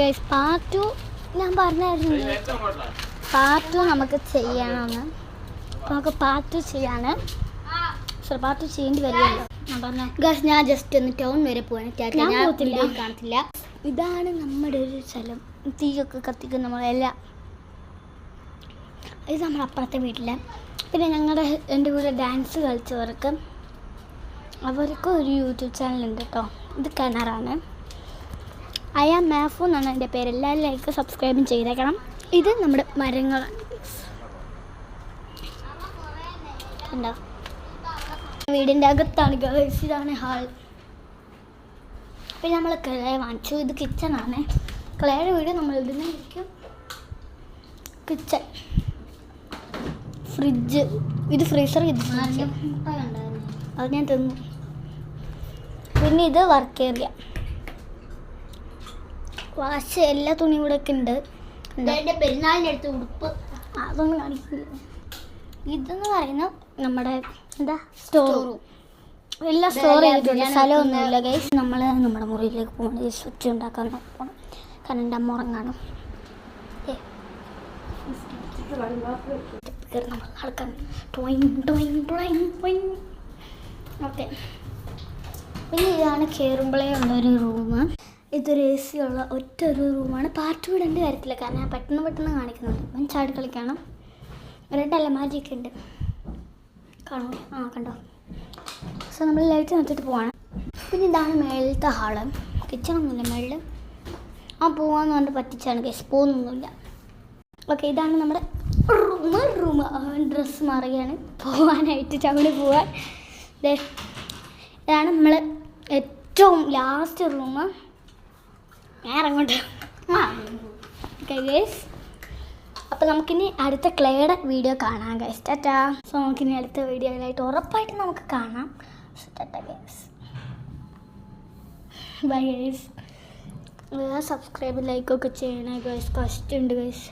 Guys part 2 ഞാൻ പറഞ്ഞായിരുന്നു. Part 2 നമുക്ക് ചെയ്യണമെന്ന്. നമുക്ക് പാർട്ട് 2 ചെയ്യാന് പാർട്ട് 2 ചെയ്യേണ്ടി വരുമല്ലോ. ഞാൻ പറഞ്ഞ ഗൈസ് ഞാൻ ജസ്റ്റ് ഒന്ന് ടൗൺ വരെ പോവാണ്. ഞാൻ കാണത്തില്ല. ഇതാണ് നമ്മുടെ ഒരു സ്ഥലം. തീയൊക്കെ കത്തിക്കുന്ന നമ്മളെല്ലാം. ഇത് നമ്മുടെ അപ്പുറത്തെ വീട്ടിലെ. പിന്നെ എൻ്റെ കൂടെ ഡാൻസ് കളിച്ചവർക്ക് അവർക്ക് ഒരു യൂട്യൂബ് ചാനലുണ്ട് കേട്ടോ. ഇത് കിണറാണ്. ഐ ആം മാഫു എന്നാണ് എൻ്റെ പേര്. എല്ലാവരും ലൈക്ക് സബ്സ്ക്രൈബും ചെയ്തേക്കണം. ഇത് നമ്മുടെ മരങ്ങളാണ്. ഉണ്ടോ വീടിൻ്റെ അകത്താണ് ഗേൾസ്. ഇതാണ് ഹാൾ. പിന്നെ നമ്മൾ ക്ലേ വാങ്ങിച്ചു. ഇത് കിച്ചണാണ്. ക്ലേയുടെ വീട് നമ്മൾ ഇതിനെ ഇരിക്കും. കിച്ചൺ, ഫ്രിഡ്ജ്, ഇത് ഫ്രീസർ, ഇത് അത് ഞാൻ തിന്നു. പിന്നെ ഇത് വർക്ക് ഏരിയ, വാഷ്, എല്ലാ തുണിയും കൂടെ ഒക്കെ ഉണ്ട്. പെരുന്നാളിൻ്റെ അടുത്ത് ഉടുപ്പ് അതൊന്നും കാണിക്കില്ല. ഇതെന്ന് പറയുന്നത് നമ്മുടെ എന്താ സ്റ്റോർ റൂം. എല്ലാം സ്റ്റോർ ചെയ്തിട്ടുണ്ട്. സ്ഥലമൊന്നുമില്ല ഗൈസ്. നമ്മൾ നമ്മുടെ മുറിയിലേക്ക് പോകണം. സ്വിച്ച് ഉണ്ടാക്കാൻ പോകണം. കാരണം എൻ്റെ അമ്മ ഉറങ്ങാണ്. ഓക്കെ, പിന്നെ ഇതാണ് കയറുമ്പോഴേ ഉള്ളൊരു റൂം. ഇതൊരു AC ഉള്ള ഒറ്റ ഒരു റൂമാണ്. പാർട്ട് വിടേണ്ട കാര്യത്തില്ല, കാരണം ഞാൻ പെട്ടെന്ന് കാണിക്കുന്നുണ്ട്. ഇപ്പം ചാടി കളിക്കണം. 2 അലമാരിയൊക്കെ ഉണ്ട്. കാണോ? കണ്ടോ? സോ നമ്മൾ ലൈറ്റ് നിർത്തിയിട്ട് പോവാണ്. പിന്നെ ഇതാണ് മേളത്തെ ഹാള്. കിച്ചണൊന്നുമില്ല മേളിൽ. പോവാന്ന് പറഞ്ഞിട്ട് പറ്റിച്ചാണ് കേസ്. പോകുന്നൊന്നുമില്ല. ഓക്കെ, ഇതാണ് നമ്മുടെ റൂം. ഡ്രസ്സ് മാറുകയാണ് പോവാനായിട്ട്. ചവിടി പോവാൻ. ഇതാണ് നമ്മൾ ഏറ്റവും ലാസ്റ്റ് റൂം. ഞാൻ അങ്ങോട്ട് ഓക്കെ ഗൈസ്. അപ്പോൾ നമുക്കിനി അടുത്ത ക്ലേയുടെ വീഡിയോ കാണാം ഗൈസ്. ടാറ്റാ. സോ നമുക്കിനി അടുത്ത വീഡിയോയിലായിട്ട് ഉറപ്പായിട്ട് നമുക്ക് കാണാം. Tata guys. Bye guys. Subscribe ലൈക്കൊക്കെ ചെയ്യണേ ഗൈസ്. കഷ്ടമുണ്ട് ഗൈസ്.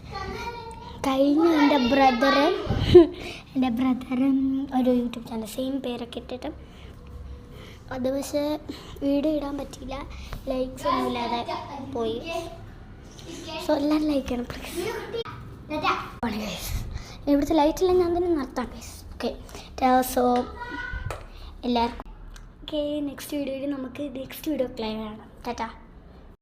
കഴിഞ്ഞ എൻ്റെ ബ്രദറും ഒരു യൂട്യൂബ് ചാനൽ സെയിം പേരൊക്കെ ഇട്ടിട്ട് അത് പക്ഷേ വീഡിയോ ഇടാൻ പറ്റിയില്ല. ലൈക്സ് ഒന്നും ഇല്ലാതെ പോയി. സോ എല്ലാവരും ലൈക്ക് ചെയ്യണം പ്ലീസ്. ഇവിടുത്തെ ലൈറ്റില്ല, ഞാൻ തന്നെ നടത്താം ഗൈസ്. ഓക്കെ, സോ എല്ലാവർക്കും ഓക്കെ. നെക്സ്റ്റ് വീഡിയോയിൽ നമുക്ക് നെക്സ്റ്റ് വീഡിയോ ക്ലൈം ആണ്. ടാറ്റാ.